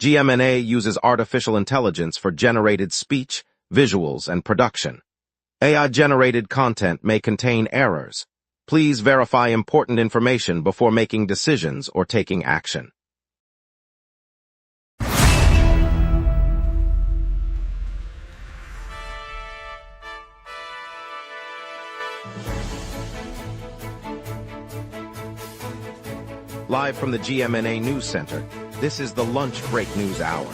GMNA uses artificial intelligence for generated speech, visuals, and production. AI-generated content may contain errors. Please verify important information before making decisions or taking action. Live from the GMNA News Center, this is the Lunch Break News Hour.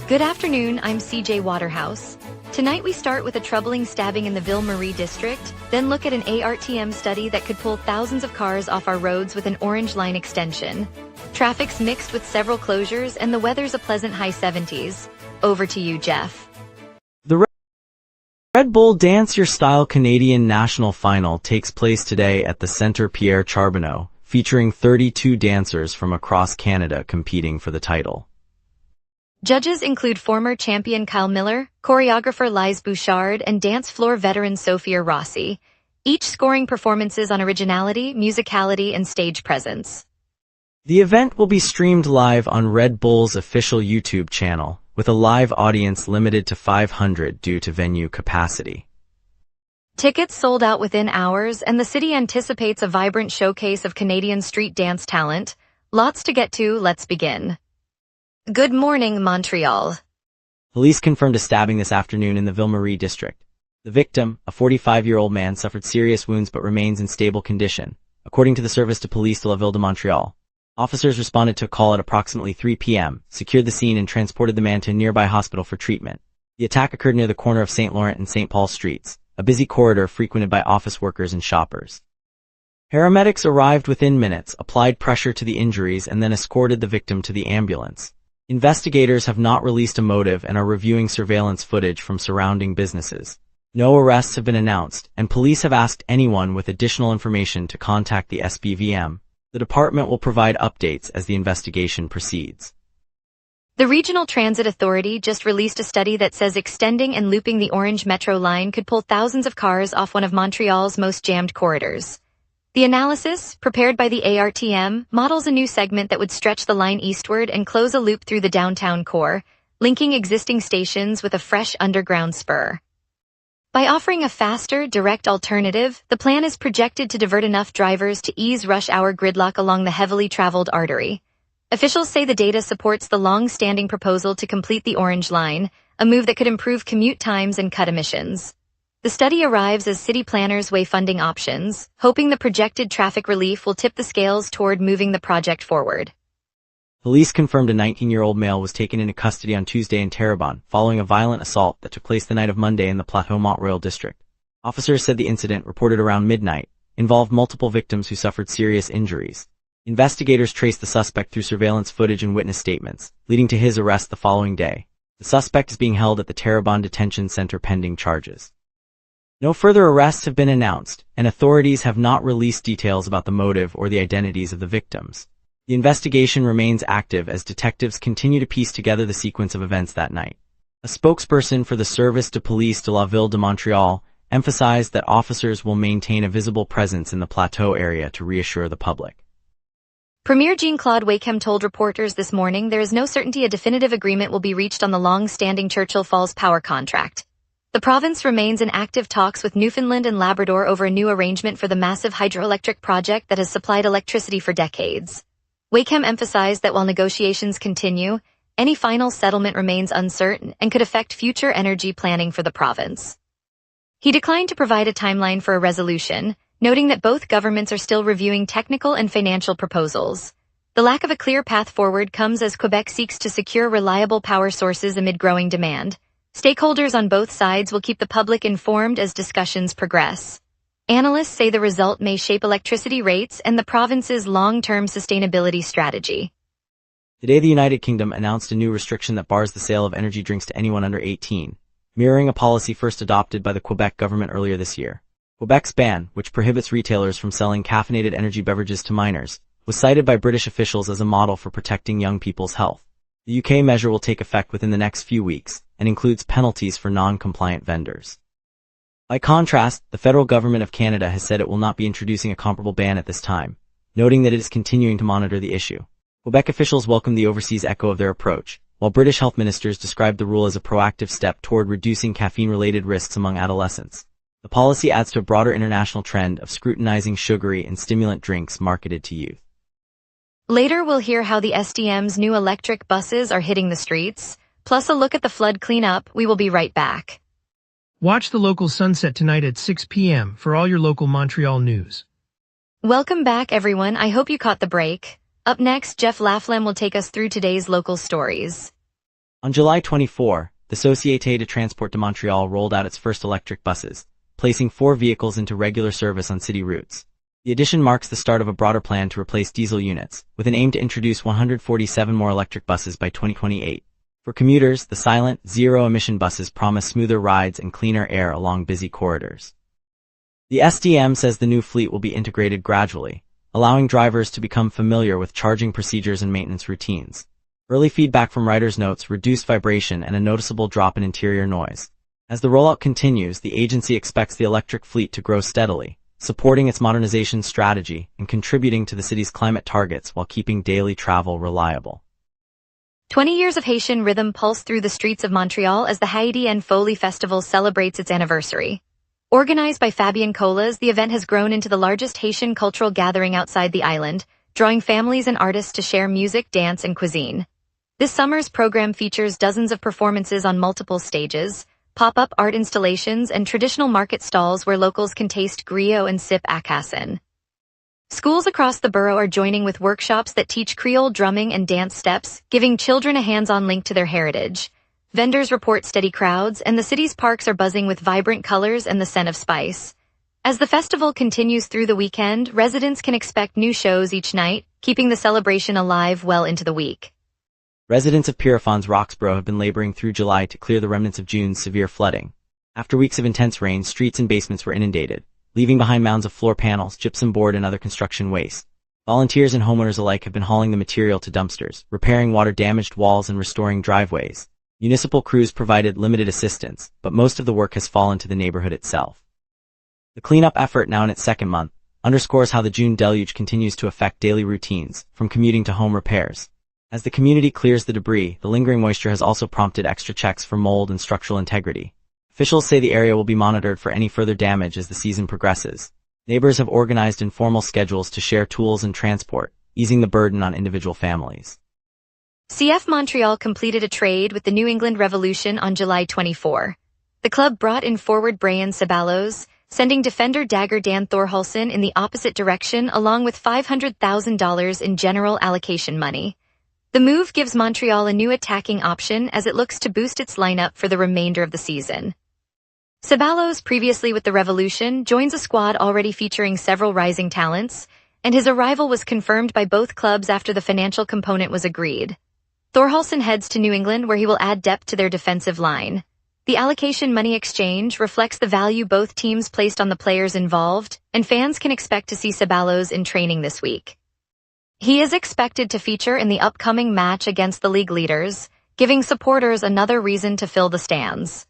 Good afternoon, I'm CJ Waterhouse. Tonight we start with a troubling stabbing in the Ville-Marie district, then look at an ARTM study that could pull thousands of cars off our roads with an orange line extension. Traffic's mixed with several closures and the weather's a pleasant high 70s. Over to you, Jeff. The Red Bull Dance Your Style Canadian National Final takes place today at the Centre Pierre Charbonneau, featuring 32 dancers from across Canada competing for the title. Judges include former champion Kyle Miller, choreographer Lise Bouchard, and dance floor veteran Sophia Rossi, each scoring performances on originality, musicality, and stage presence. The event will be streamed live on Red Bull's official YouTube channel, with a live audience limited to 500 due to venue capacity. Tickets sold out within hours, and the city anticipates a vibrant showcase of Canadian street dance talent. Lots to get to, let's begin. Good morning, Montreal. Police confirmed a stabbing this afternoon in the Ville-Marie district. The victim, a 45-year-old man, suffered serious wounds but remains in stable condition, according to the Service de Police de la Ville de Montreal. Officers responded to a call at approximately 3 p.m., secured the scene and transported the man to a nearby hospital for treatment. The attack occurred near the corner of St. Laurent and St. Paul Streets, a busy corridor frequented by office workers and shoppers. Paramedics arrived within minutes, applied pressure to the injuries, and then escorted the victim to the ambulance. Investigators have not released a motive and are reviewing surveillance footage from surrounding businesses. No arrests have been announced, and police have asked anyone with additional information to contact the SBVM. The department will provide updates as the investigation proceeds. The Regional Transit Authority just released a study that says extending and looping the Orange Metro line could pull thousands of cars off one of Montreal's most jammed corridors. The analysis, prepared by the ARTM, models a new segment that would stretch the line eastward and close a loop through the downtown core, linking existing stations with a fresh underground spur. By offering a faster, direct alternative, the plan is projected to divert enough drivers to ease rush hour gridlock along the heavily traveled artery. Officials say the data supports the long-standing proposal to complete the Orange Line, a move that could improve commute times and cut emissions. The study arrives as city planners weigh funding options, hoping the projected traffic relief will tip the scales toward moving the project forward. Police confirmed a 19-year-old male was taken into custody on Tuesday in Terrebonne, following a violent assault that took place the night of Monday in the Plateau Montreal district. Officers said the incident, reported around midnight, involved multiple victims who suffered serious injuries. Investigators traced the suspect through surveillance footage and witness statements, leading to his arrest the following day. The suspect is being held at the Terrebonne Detention Center pending charges. No further arrests have been announced, and authorities have not released details about the motive or the identities of the victims. The investigation remains active as detectives continue to piece together the sequence of events that night. A spokesperson for the Service de Police de la Ville de Montreal emphasized that officers will maintain a visible presence in the Plateau area to reassure the public. Premier Jean-Claude Wachem told reporters this morning there is no certainty a definitive agreement will be reached on the long-standing Churchill Falls power contract. The province remains in active talks with Newfoundland and Labrador over a new arrangement for the massive hydroelectric project that has supplied electricity for decades. Wachem emphasized that while negotiations continue, any final settlement remains uncertain and could affect future energy planning for the province. He declined to provide a timeline for a resolution, noting that both governments are still reviewing technical and financial proposals. The lack of a clear path forward comes as Quebec seeks to secure reliable power sources amid growing demand. Stakeholders on both sides will keep the public informed as discussions progress. Analysts say the result may shape electricity rates and the province's long-term sustainability strategy. Today, the United Kingdom announced a new restriction that bars the sale of energy drinks to anyone under 18, mirroring a policy first adopted by the Quebec government earlier this year. Quebec's ban, which prohibits retailers from selling caffeinated energy beverages to minors, was cited by British officials as a model for protecting young people's health. The UK measure will take effect within the next few weeks and includes penalties for non-compliant vendors. By contrast, the federal government of Canada has said it will not be introducing a comparable ban at this time, noting that it is continuing to monitor the issue. Quebec officials welcomed the overseas echo of their approach, while British health ministers described the rule as a proactive step toward reducing caffeine-related risks among adolescents. The policy adds to a broader international trend of scrutinizing sugary and stimulant drinks marketed to youth. Later we'll hear how the SDM's new electric buses are hitting the streets, plus a look at the flood cleanup. We will be right back. Watch the local sunset tonight at 6 p.m. for all your local Montreal news. Welcome back, everyone. I hope you caught the break. Up next, Jeff Laflamme will take us through today's local stories. On July 24, the Société de Transport de Montreal rolled out its first electric buses, placing 4 vehicles into regular service on city routes. The addition marks the start of a broader plan to replace diesel units, with an aim to introduce 147 more electric buses by 2028. For commuters, the silent, zero-emission buses promise smoother rides and cleaner air along busy corridors. The SDM says the new fleet will be integrated gradually, allowing drivers to become familiar with charging procedures and maintenance routines. Early feedback from riders notes reduced vibration and a noticeable drop in interior noise. As the rollout continues, the agency expects the electric fleet to grow steadily, supporting its modernization strategy and contributing to the city's climate targets while keeping daily travel reliable. 20 years of Haitian rhythm pulse through the streets of Montreal as the Haiti and Foley Festival celebrates its anniversary. Organized by Fabien Colas, the event has grown into the largest Haitian cultural gathering outside the island, drawing families and artists to share music, dance, and cuisine. This summer's program features dozens of performances on multiple stages, pop-up art installations, and traditional market stalls where locals can taste griot and sip acassin. Schools across the borough are joining with workshops that teach Creole drumming and dance steps, giving children a hands-on link to their heritage. Vendors report steady crowds, and the city's parks are buzzing with vibrant colors and the scent of spice. As the festival continues through the weekend, residents can expect new shows each night, keeping the celebration alive well into the week. Residents of Pierrefonds Roxborough have been laboring through July to clear the remnants of June's severe flooding. After weeks of intense rain, streets and basements were inundated, leaving behind mounds of floor panels, gypsum board, and other construction waste. Volunteers and homeowners alike have been hauling the material to dumpsters, repairing water-damaged walls, and restoring driveways. Municipal crews provided limited assistance, but most of the work has fallen to the neighborhood itself. The cleanup effort, now in its second month, underscores how the June deluge continues to affect daily routines, from commuting to home repairs. As the community clears the debris, the lingering moisture has also prompted extra checks for mold and structural integrity. Officials say the area will be monitored for any further damage as the season progresses. Neighbors have organized informal schedules to share tools and transport, easing the burden on individual families. CF Montreal completed a trade with the New England Revolution on July 24. The club brought in forward Brian Ceballos, sending defender dagger Dan Thorhalson in the opposite direction along with $500,000 in general allocation money. The move gives Montreal a new attacking option as it looks to boost its lineup for the remainder of the season. Ceballos, previously with the Revolution, joins a squad already featuring several rising talents, and his arrival was confirmed by both clubs after the financial component was agreed. Thorhalson heads to New England, where he will add depth to their defensive line. The allocation money exchange reflects the value both teams placed on the players involved, and fans can expect to see Ceballos in training this week. He is expected to feature in the upcoming match against the league leaders, giving supporters another reason to fill the stands.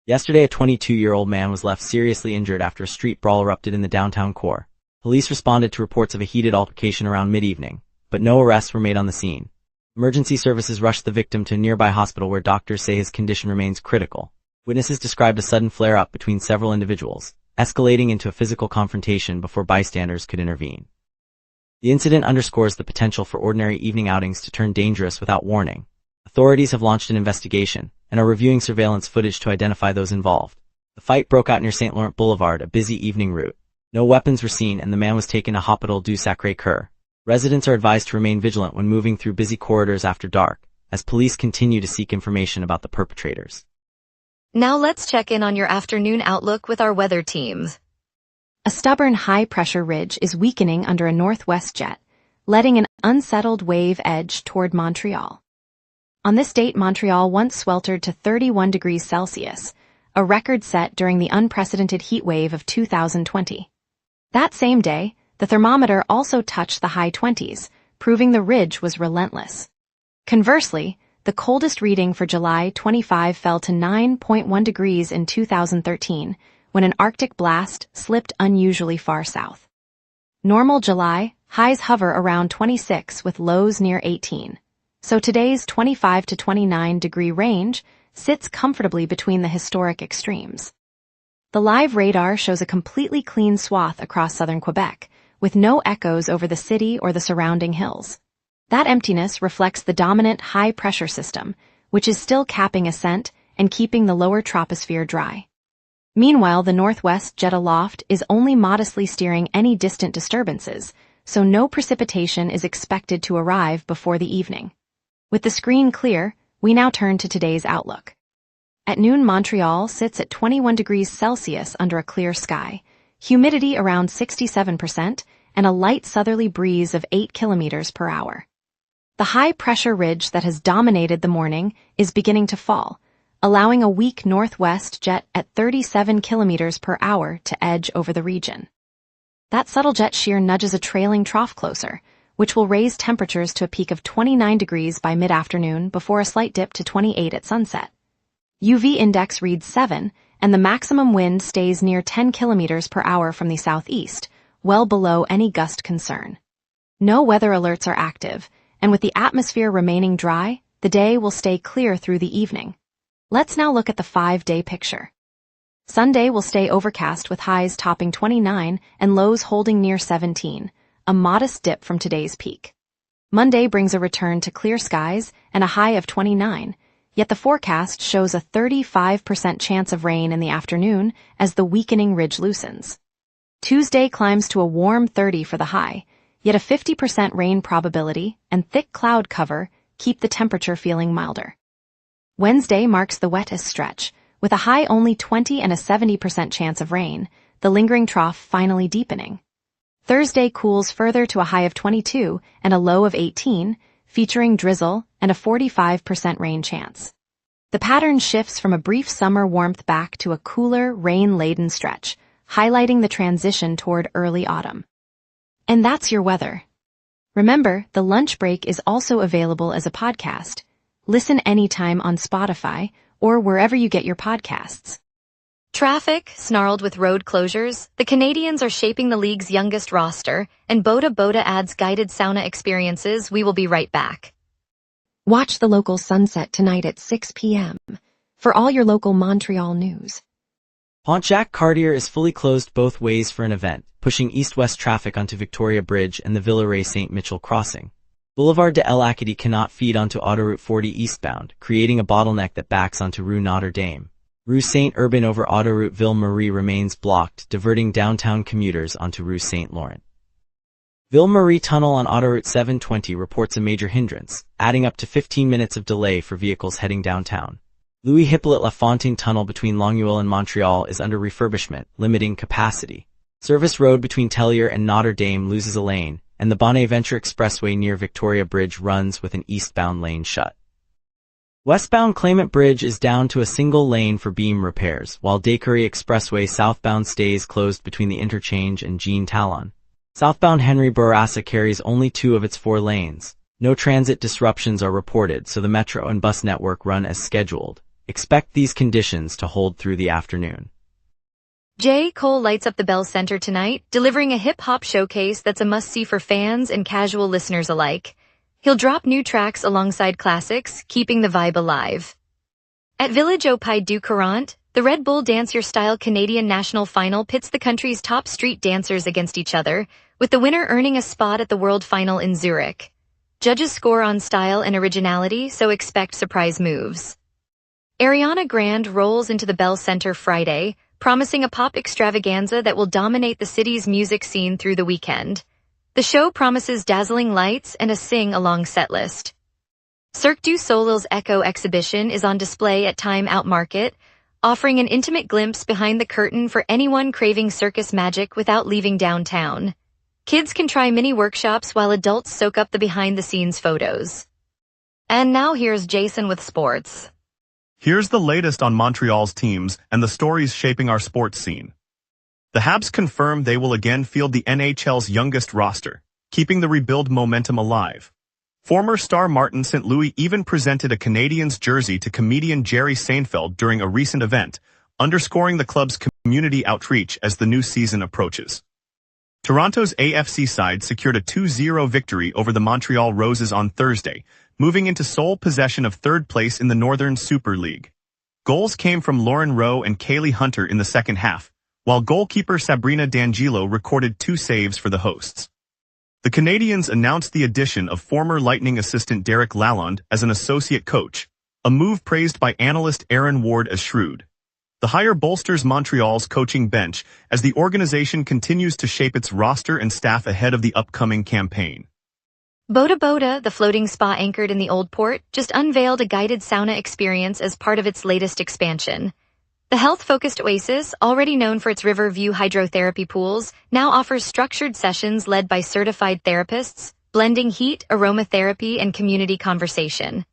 Yesterday, a 22-year-old man was left seriously injured after a street brawl erupted in the downtown core. Police responded to reports of a heated altercation around mid-evening, but no arrests were made on the scene. Emergency services rushed the victim to a nearby hospital where doctors say his condition remains critical. Witnesses described a sudden flare-up between several individuals, escalating into a physical confrontation before bystanders could intervene. The incident underscores the potential for ordinary evening outings to turn dangerous without warning. Authorities have launched an investigation and are reviewing surveillance footage to identify those involved. The fight broke out near St. Laurent Boulevard, a busy evening route. No weapons were seen and the man was taken to Hôpital du Sacré-Cœur. Residents are advised to remain vigilant when moving through busy corridors after dark, as police continue to seek information about the perpetrators. Now let's check in on your afternoon outlook with our weather teams. A stubborn high-pressure ridge is weakening under a northwest jet, letting an unsettled wave edge toward Montreal. On this date, Montreal once sweltered to 31 degrees Celsius, a record set during the unprecedented heat wave of 2020. That same day, the thermometer also touched the high 20s, proving the ridge was relentless. Conversely, the coldest reading for July 25 fell to 9.1 degrees in 2013, when an Arctic blast slipped unusually far south. Normal July, Highs hover around 26 with lows near 18. So today's 25 to 29 degree range sits comfortably between the historic extremes. The live radar shows a completely clean swath across southern Quebec, with no echoes over the city or the surrounding hills. That emptiness reflects the dominant high-pressure system, which is still capping ascent and keeping the lower troposphere dry. Meanwhile, the northwest jet aloft is only modestly steering any distant disturbances, so no precipitation is expected to arrive before the evening. With the screen clear, we now turn to today's outlook. At noon, Montreal sits at 21 degrees Celsius under a clear sky, humidity around 67%, and a light southerly breeze of 8 kilometers per hour. The high-pressure ridge that has dominated the morning is beginning to fall, allowing a weak northwest jet at 37 kilometers per hour to edge over the region. That subtle jet shear nudges a trailing trough closer, which will raise temperatures to a peak of 29 degrees by mid-afternoon before a slight dip to 28 at sunset. UV index reads 7, and the maximum wind stays near 10 kilometers per hour from the southeast, well below any gust concern. No weather alerts are active, and with the atmosphere remaining dry, the day will stay clear through the evening. Let's now look at the 5-day picture. Sunday will stay overcast with highs topping 29 and lows holding near 17, a modest dip from today's peak. Monday brings a return to clear skies and a high of 29, yet the forecast shows a 35% chance of rain in the afternoon as the weakening ridge loosens. Tuesday climbs to a warm 30 for the high, yet a 50% rain probability and thick cloud cover keep the temperature feeling milder. Wednesday marks the wettest stretch, with a high only 20 and a 70% chance of rain, the lingering trough finally deepening. Thursday cools further to a high of 22 and a low of 18, featuring drizzle and a 45% rain chance. The pattern shifts from a brief summer warmth back to a cooler, rain-laden stretch, highlighting the transition toward early autumn. And that's your weather. Remember, the lunch break is also available as a podcast. Listen anytime on Spotify or wherever you get your podcasts. Traffic, snarled with road closures, the Canadians are shaping the league's youngest roster, and Boda Boda adds guided sauna experiences. We will be right back. Watch the local sunset tonight at 6 p.m. for all your local Montreal news. Pontiac Cartier is fully closed both ways for an event, pushing east-west traffic onto Victoria Bridge and the Villeray-St. Mitchell crossing. Boulevard de l'Acadie cannot feed onto Autoroute 40 eastbound, creating a bottleneck that backs onto Rue Notre Dame. Rue Saint-Urbain over Autoroute Ville-Marie remains blocked, diverting downtown commuters onto Rue Saint-Laurent. Ville-Marie Tunnel on Autoroute 720 reports a major hindrance, adding up to 15 minutes of delay for vehicles heading downtown. Louis-Hippolyte Lafontaine Tunnel between Longueuil and Montreal is under refurbishment, limiting capacity. Service Road between Tellier and Notre Dame loses a lane, and the Bonaventure Expressway near Victoria Bridge runs with an eastbound lane shut. Westbound Claimant Bridge is down to a single lane for beam repairs, while Descurie Expressway southbound stays closed between the interchange and Jean Talon. Southbound Henry Bourassa carries only 2 of its 4 lanes. No transit disruptions are reported, so the metro and bus network run as scheduled. Expect these conditions to hold through the afternoon. J. Cole lights up the Bell Center tonight, delivering a hip-hop showcase that's a must-see for fans and casual listeners alike. He'll drop new tracks alongside classics, keeping the vibe alive. At Village au Pays du Courant, the Red Bull Dance Your Style Canadian National Final pits the country's top street dancers against each other, with the winner earning a spot at the World Final in Zurich. Judges score on style and originality, so expect surprise moves. Ariana Grande rolls into the Bell Center Friday, promising a pop extravaganza that will dominate the city's music scene through the weekend. The show promises dazzling lights and a sing-along setlist. Cirque du Soleil's Echo exhibition is on display at Time Out Market, offering an intimate glimpse behind the curtain for anyone craving circus magic without leaving downtown. Kids can try mini workshops while adults soak up the behind-the-scenes photos. And now here's Jason with sports. Here's the latest on Montreal's teams and the stories shaping our sports scene. The Habs confirm they will again field the NHL's youngest roster, keeping the rebuild momentum alive. Former star Martin St. Louis even presented a Canadiens jersey to comedian Jerry Seinfeld during a recent event, underscoring the club's community outreach as the new season approaches. Toronto's AFC side secured a 2-0 victory over the Montreal Roses on Thursday, moving into sole possession of third place in the Northern Super League. Goals came from Lauren Rowe and Kaylee Hunter in the second half, while goalkeeper Sabrina D'Angelo recorded 2 saves for the hosts. The Canadians announced the addition of former Lightning assistant Derek Lalonde as an associate coach, a move praised by analyst Aaron Ward as shrewd. The hire bolsters Montreal's coaching bench as the organization continues to shape its roster and staff ahead of the upcoming campaign. Boda Boda, the floating spa anchored in the Old Port, just unveiled a guided sauna experience as part of its latest expansion. The health-focused oasis, already known for its river view hydrotherapy pools, now offers structured sessions led by certified therapists, blending heat, aromatherapy, and community conversation.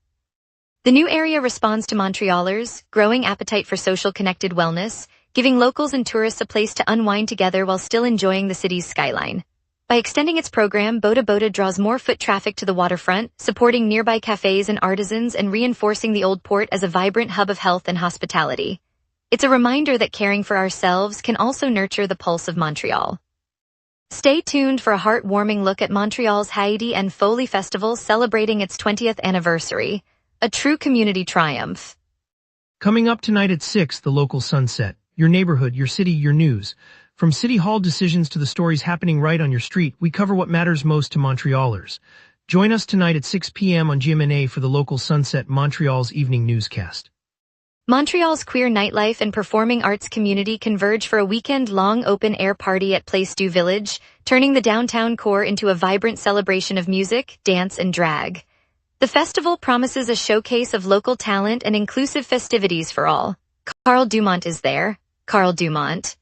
The new area responds to Montrealers' growing appetite for social connected wellness, giving locals and tourists a place to unwind together while still enjoying the city's skyline. By extending its program, Boda Boda draws more foot traffic to the waterfront, supporting nearby cafes and artisans and reinforcing the Old Port as a vibrant hub of health and hospitality. It's a reminder that caring for ourselves can also nurture the pulse of Montreal. Stay tuned for a heartwarming look at Montreal's Haiti and Foley Festival celebrating its 20th anniversary. A true community triumph. Coming up tonight at 6, the local sunset. Your neighborhood, your city, your news. From city hall decisions to the stories happening right on your street, we cover what matters most to Montrealers. Join us tonight at 6 p.m. on GMna for the local sunset, Montreal's evening newscast. Montreal's queer nightlife and performing arts community converge for a weekend-long open-air party at Place du Village, turning the downtown core into a vibrant celebration of music, dance, and drag. The festival promises a showcase of local talent and inclusive festivities for all. Carl Dumont is there. Carl Dumont.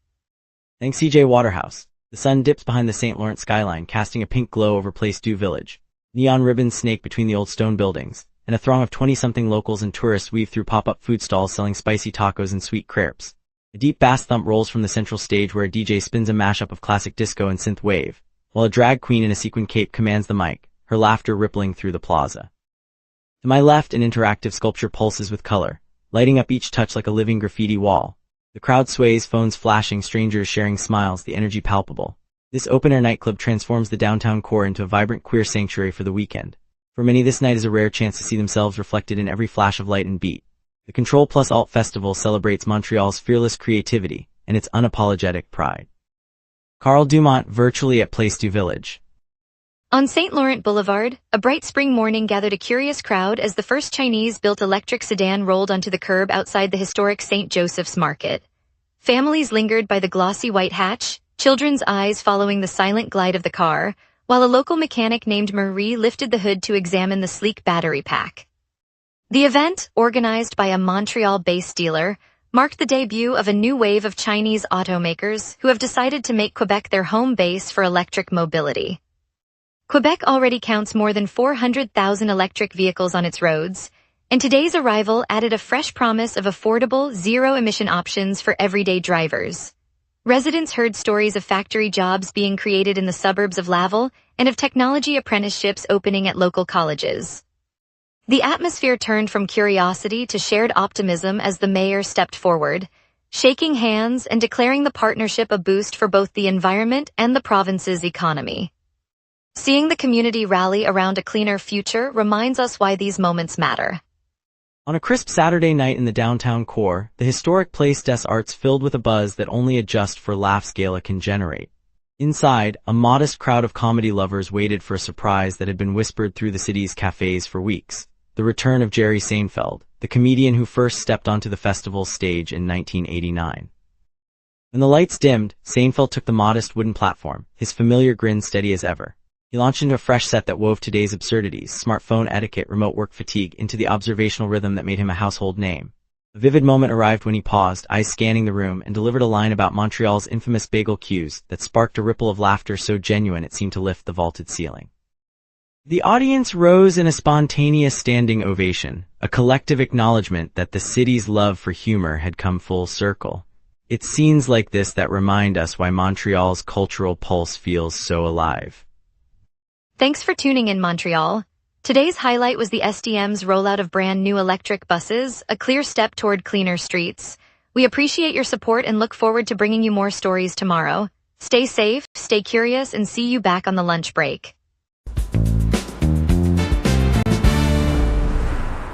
Thanks CJ Waterhouse. The sun dips behind the St. Lawrence skyline, casting a pink glow over Place du Village. Neon ribbons snake between the old stone buildings, and a throng of 20-something locals and tourists weave through pop-up food stalls selling spicy tacos and sweet crepes. A deep bass thump rolls from the central stage where a DJ spins a mashup of classic disco and synth wave, while a drag queen in a sequin cape commands the mic, her laughter rippling through the plaza. To my left, an interactive sculpture pulses with color, lighting up each touch like a living graffiti wall. The crowd sways, phones flashing, strangers sharing smiles, the energy palpable. This open-air nightclub transforms the downtown core into a vibrant queer sanctuary for the weekend. For many, this night is a rare chance to see themselves reflected in every flash of light and beat. The Control Plus Alt Festival celebrates Montreal's fearless creativity and its unapologetic pride. Carl Dumont virtually at Place du Village. On St. Laurent Boulevard, a bright spring morning gathered a curious crowd as the first Chinese-built electric sedan rolled onto the curb outside the historic St. Joseph's Market. Families lingered by the glossy white hatch, children's eyes following the silent glide of the car, while a local mechanic named Marie lifted the hood to examine the sleek battery pack. The event, organized by a Montreal-based dealer, marked the debut of a new wave of Chinese automakers who have decided to make Quebec their home base for electric mobility. Quebec already counts more than 400,000 electric vehicles on its roads, and today's arrival added a fresh promise of affordable, zero-emission options for everyday drivers. Residents heard stories of factory jobs being created in the suburbs of Laval and of technology apprenticeships opening at local colleges. The atmosphere turned from curiosity to shared optimism as the mayor stepped forward, shaking hands and declaring the partnership a boost for both the environment and the province's economy. Seeing the community rally around a cleaner future reminds us why these moments matter. On a crisp Saturday night in the downtown core, the historic Place des Arts filled with a buzz that only a just for laughs gala can generate. Inside, a modest crowd of comedy lovers waited for a surprise that had been whispered through the city's cafes for weeks: the return of Jerry Seinfeld, the comedian who first stepped onto the festival's stage in 1989. When the lights dimmed, Seinfeld took the modest wooden platform, his familiar grin steady as ever. He launched into a fresh set that wove today's absurdities, smartphone etiquette, remote work fatigue, into the observational rhythm that made him a household name. A vivid moment arrived when he paused, eyes scanning the room, and delivered a line about Montreal's infamous bagel queues that sparked a ripple of laughter so genuine it seemed to lift the vaulted ceiling. The audience rose in a spontaneous standing ovation, a collective acknowledgement that the city's love for humor had come full circle. It's scenes like this that remind us why Montreal's cultural pulse feels so alive. Thanks for tuning in, Montreal. Today's highlight was the SDM's rollout of brand new electric buses, a clear step toward cleaner streets. We appreciate your support and look forward to bringing you more stories tomorrow. Stay safe, stay curious, and see you back on the lunch break.